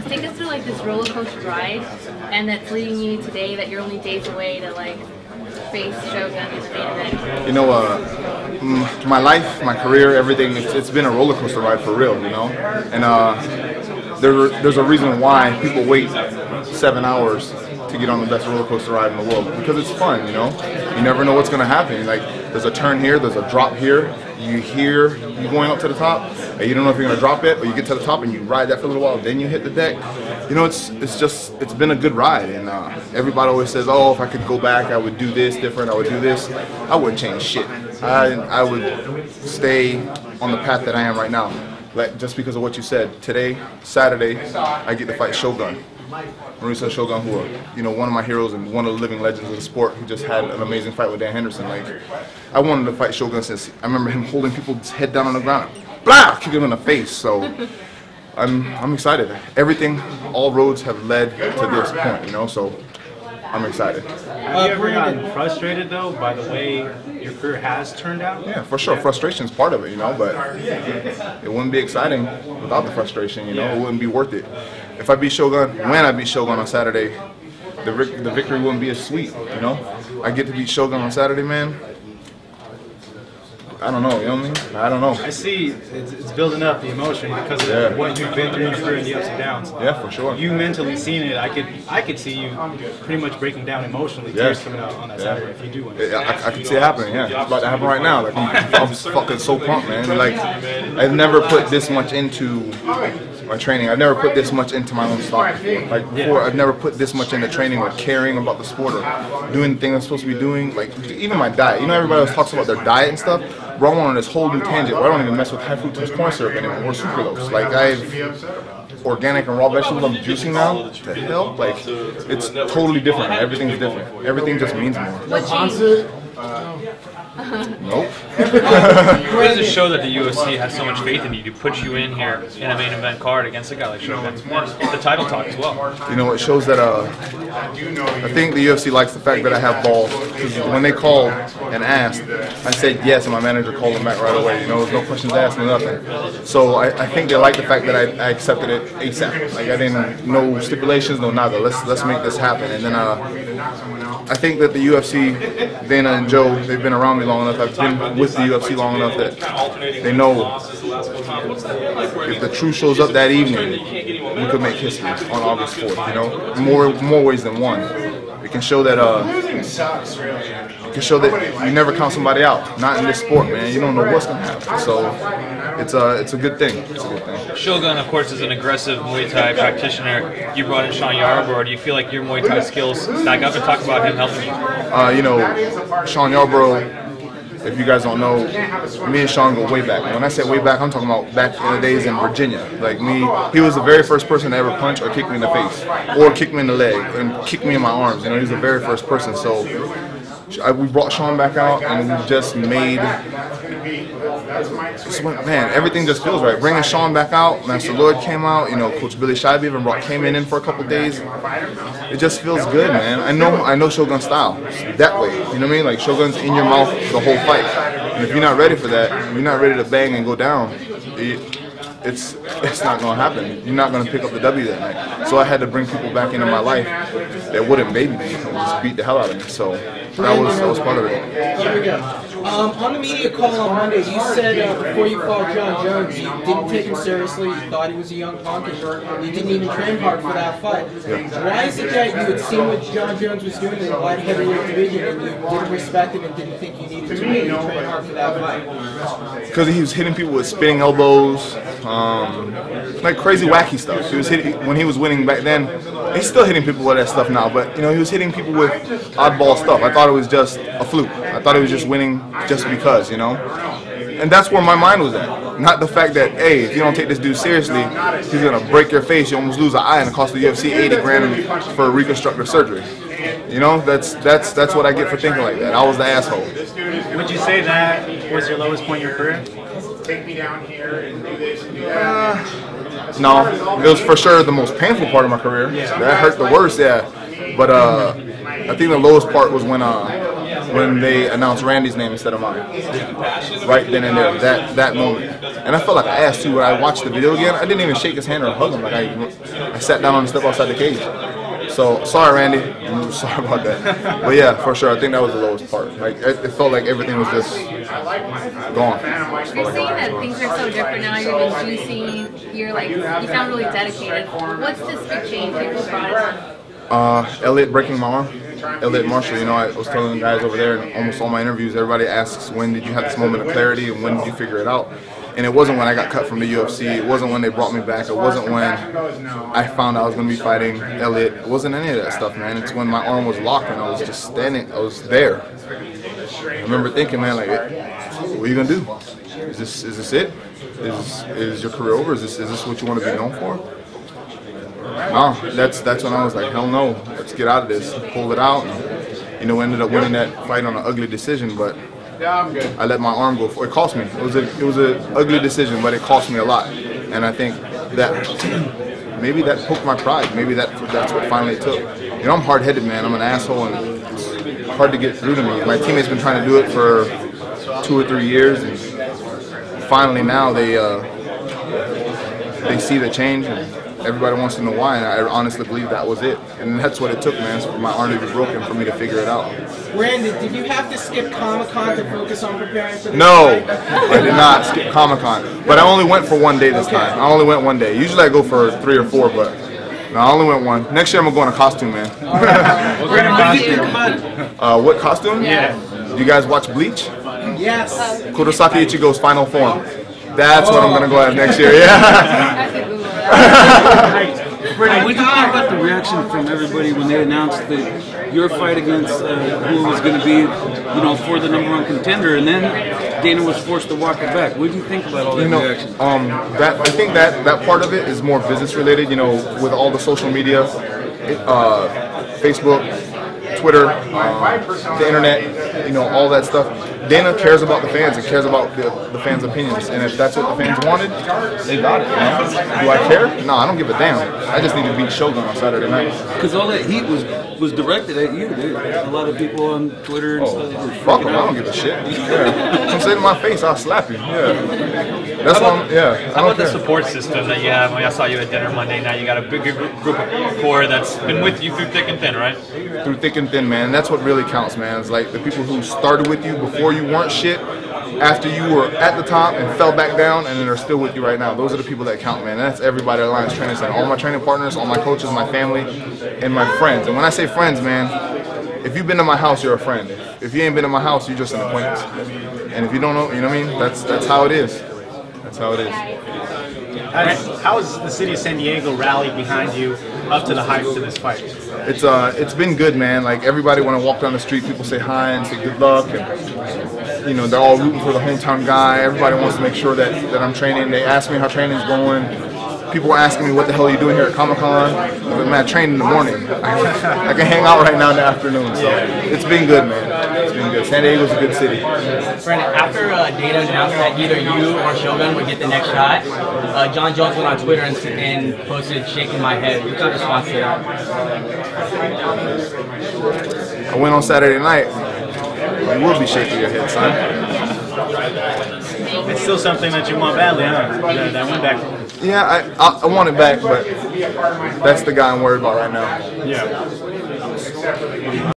Take us through like this roller coaster ride, and that's leading you today that you're only days away to like face Shogun in the main event. You know, my life, my career, everything, it's been a roller coaster ride for real, you know? And there's a reason why people wait 7 hours to get on the best roller coaster ride in the world, because it's fun, you know? You never know what's gonna happen. Like, there's a turn here, there's a drop here, you hear you going up to the top, and you don't know if you're gonna drop it, or you get to the top and you ride that for a little while, then you hit the deck. You know, it's been a good ride, and everybody always says, oh, if I could go back, I would do this different, I would do this. I wouldn't change shit. I would stay on the path that I am right now. Like, just because of what you said. Today, Saturday, I get to fight Shogun Rua. You know, one of my heroes and one of the living legends of the sport, who just had an amazing fight with Dan Henderson. Like, I wanted to fight Shogun since I remember him holding people's head down on the ground, blah, kicking him in the face. So I'm excited. Everything, all roads have led to this point, you know. So I'm excited. Have you ever gotten frustrated though by the way your career has turned out? Yeah, for sure. Frustration's part of it, you know, but it wouldn't be exciting without the frustration, you know. It wouldn't be worth it. If I beat Shogun, when I beat Shogun on Saturday, the victory wouldn't be as sweet, you know. I get to beat Shogun on Saturday, man. I don't know, you know what I mean? I don't know. I see it's building up, the emotion, because of what you've been through in your career and the ups and downs. Yeah, for sure. You mentally seen it. I could see you pretty much breaking down emotionally, tears coming out on that Saturday if you do win. I can see it happening, yeah. It's about to happen right now. Like, I'm fucking so pumped, man. Like, I've never put this much into my training. I've never put this much into my own stock before. Like, before, I've never put this much into training or caring about the sport or doing the things I'm supposed to be doing. Like, even my diet. You know, everybody else talks about their diet and stuff. Bro, I'm on this whole new tangent where I don't even mess with high fructose corn syrup anymore or sucralose. Like, I've organic and raw vegetables I'm juicing now to help. Like, it's totally different. Everything's different. Everything just means more. What changed? Nope. What does it show that the UFC has so much faith in you to put you in here in a main event card against a guy like Shogun? And the title talk as well. You know, it shows that I think the UFC likes the fact that I have balls. Because when they called and asked, I said yes, and my manager called them back right away. You know, there's no questions asked, no nothing. So I think they like the fact that I accepted it ASAP. Like, I didn't, no stipulations, no nada. Let's make this happen. And then I think that the UFC, Dana and Joe, they've been around me long enough. I've been with the UFC long enough that they know if the truth shows up that evening, we could make history on August 4th. You know, more ways than one. It can show that you never count somebody out. Not in this sport, man. You don't know what's gonna happen. So it's a good thing. It's a good thing. Shogun, of course, is an aggressive Muay Thai practitioner. You brought in Sean Yarborough. Do you feel like your Muay Thai skills stack up? And talk about him helping you. You know, Sean Yarborough, if you guys don't know, me and Sean go way back. When I say way back, I'm talking about back in the days in Virginia. Like, he was the very first person to ever punch or kick me in the face, or kick me in the leg, and kick me in my arms. You know, he was the very first person. So we brought Sean back out, and we just made, man, everything just feels right. Bringing Sean back out, Master Lloyd came out, you know, Coach Billy Scheibe even came in for a couple days. It just feels good, man. I know Shogun style, that way, you know what I mean? Like, Shogun's in your mouth the whole fight. And if you're not ready for that, if you're not ready to bang and go down, it's not going to happen. You're not going to pick up the W that night. So I had to bring people back into my life that wouldn't baby me and just beat the hell out of me. So that was part of it. Here we go. On the media call on Monday, you said before you fought John Jones, you didn't take him seriously, you thought he was a young punk, and you didn't even train hard for that fight. Yeah. Why is it that you had seen what John Jones was doing in the light heavyweight division and you didn't respect him and didn't think you needed to really train hard for that fight? Because he was hitting people with spinning elbows, like crazy wacky stuff. He was hitting, when he was winning back then, he's still hitting people with that stuff now, but you know, he was hitting people with oddball stuff. I thought it was just a fluke. I thought he was just winning just because, you know? And that's where my mind was at. Not the fact that, hey, if you don't take this dude seriously, he's gonna break your face, you almost lose an eye, and it cost the UFC 80 grand for reconstructive surgery. You know, that's what I get for thinking like that. I was the asshole. Would you say that was your lowest point in your career? Take me down here and do this and do that. No, it was for sure the most painful part of my career. That hurt the worst, yeah. But I think the lowest part was when when they announced Randy's name instead of mine. Right then and there, that moment. And I felt like I asked too when I watched the video again. I didn't even shake his hand or hug him. Like I sat down on the step outside the cage. So sorry, Randy. I'm sorry about that. But yeah, for sure, I think that was the lowest part. Like it felt like everything was just gone. You're saying that things are so different now. You've been juicing. You're like, you sound really dedicated. What's this big change people brought on? Elliot breaking my arm. Elliot Marshall, you know, I was telling the guys over there in almost all my interviews, everybody asks, when did you have this moment of clarity and when did you figure it out? And it wasn't when I got cut from the UFC, it wasn't when they brought me back, it wasn't when I found I was going to be fighting Elliot, it wasn't any of that stuff, man. It's when my arm was locked and I was just standing, I was there. I remember thinking, man, like, what are you going to do? Is this it? Is your career over? Is this what you want to be known for? No, that's when I was like, hell no, let's get out of this. Pulled it out, and, you know, ended up winning that fight on an ugly decision, but I let my arm go. It cost me. It was an ugly decision, but it cost me a lot. And I think that maybe that poked my pride. Maybe that's what finally it took. You know, I'm hard-headed, man. I'm an asshole, and it's hard to get through to me. My teammates been trying to do it for 2 or 3 years, and finally now they see the change. And everybody wants to know why, and I honestly believe that was it. And that's what it took, man, for my arm to be broken for me to figure it out. Randy, did you have to skip Comic-Con to focus on preparing for this No, fight? I did not skip Comic-Con. But I only went for 1 day this time. I only went 1 day. Usually I go for 3 or 4, but no, I only went 1. Next year I'm going to go in a costume, man. What do you think about it? What costume? Yeah. Do you guys watch Bleach? Yes. Kurosaki Ichigo's final form. That's what I'm going to go as next year, yeah. I have to Google that. What did you think about the reaction from everybody when they announced that your fight against who was going to be, you know, for the #1 contender, and then Dana was forced to walk it back? What did you think about all that reaction? I think that part of it is more business related. You know, with all the social media, Facebook, Twitter, the internet, you know, all that stuff. Dana cares about the fans and cares about the fans' opinions, and if that's what the fans wanted, they got it. You know? Do I care? No, I don't give a damn. I just need to beat Shogun on Saturday night. Because all that heat was directed at you, dude. A lot of people on Twitter and stuff. Fuck them, I don't give a shit. Yeah. Come say to my face, I'll slap you. Yeah. That's why I'm, yeah. How about the support system that you have? When I saw you at dinner Monday night, you got a big group of core that's been with you through thick and thin, right? Through thick and thin, man. That's what really counts, man. It's like the people who started with you before you weren't shit, after you were at the top and fell back down, and then are still with you right now. Those are the people that count, man. And that's everybody at Alliance Training Center. All my training partners, all my coaches, my family, and my friends. And when I say friends, man, if you've been to my house, you're a friend. If you ain't been to my house, you're just an acquaintance. And if you don't know, you know what I mean? That's how it is. That's how it is. How has the city of San Diego rallied behind you up to the hype to this fight? It's been good, man. Like everybody, when I walk down the street, people say hi and say good luck, and you know they're all rooting for the hometown guy. Everybody wants to make sure that I'm training. They ask me how training's going. People are asking me what the hell are you doing here at Comic-Con. Man, I train in the morning. I can hang out right now in the afternoon. So it's been good, man. It's been good. San Diego's a good city. Brandon, after Dana announced that either you or Shogun would get the next shot, John Jones went on Twitter and posted shaking my head. What's your response to that? I went on Saturday night. You will be shaking your head, son. It's still something that you want badly, huh? That went back. Yeah, I want it back, but that's the guy I'm worried about right now. Yeah.